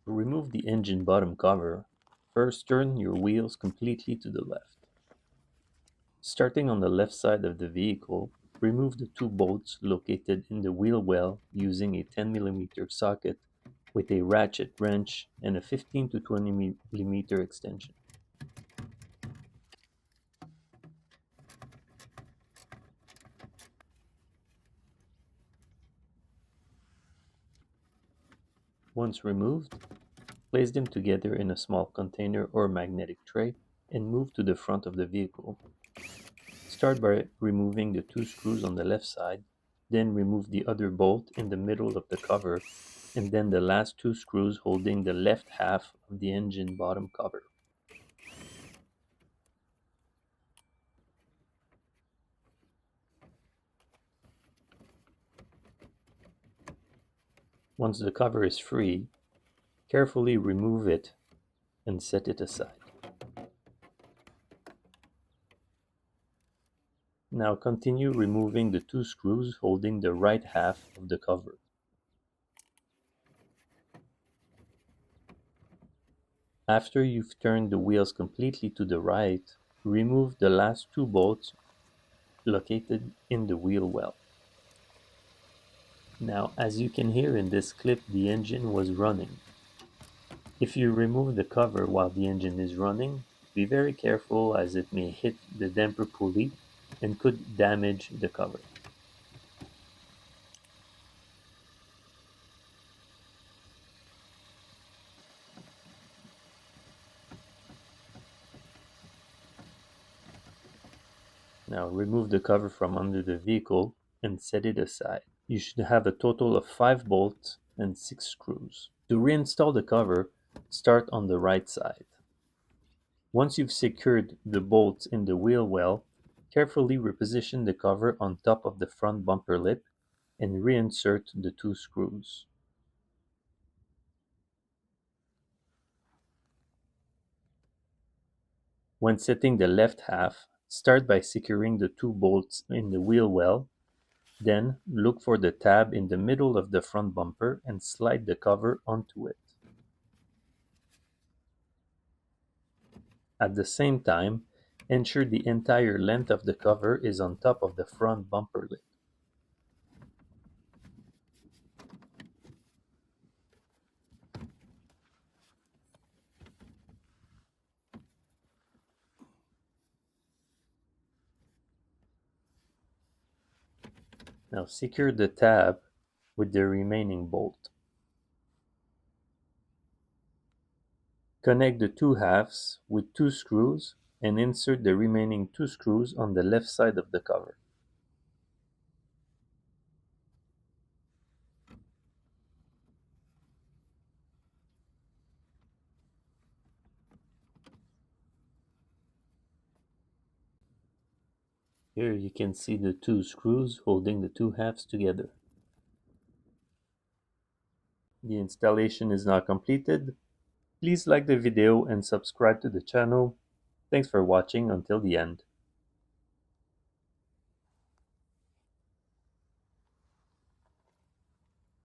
To remove the engine bottom cover, first turn your wheels completely to the left. Starting on the left side of the vehicle, remove the two bolts located in the wheel well using a 10mm socket with a ratchet wrench and a 15 to 20mm extension. Once removed, place them together in a small container or magnetic tray and move to the front of the vehicle. Start by removing the two screws on the left side, then remove the other bolt in the middle of the cover, and then the last two screws holding the left half of the engine bottom cover. Once the cover is free, carefully remove it and set it aside. Now continue removing the two screws holding the right half of the cover. After you've turned the wheels completely to the right, remove the last two bolts located in the wheel well. Now, as you can hear in this clip, the engine was running. If you remove the cover while the engine is running, be very careful as it may hit the damper pulley and could damage the cover. Now remove the cover from under the vehicle and set it aside. You should have a total of 5 bolts and 6 screws. To reinstall the cover, start on the right side. Once you've secured the bolts in the wheel well, carefully reposition the cover on top of the front bumper lip and reinsert the two screws. When setting the left half, start by securing the two bolts in the wheel well, then look for the tab in the middle of the front bumper and slide the cover onto it. At the same time, ensure the entire length of the cover is on top of the front bumper lip. Now secure the tab with the remaining bolt. Connect the two halves with two screws and insert the remaining two screws on the left side of the cover. Here you can see the two screws holding the two halves together. The installation is now completed. Please like the video and subscribe to the channel. Thanks for watching until the end.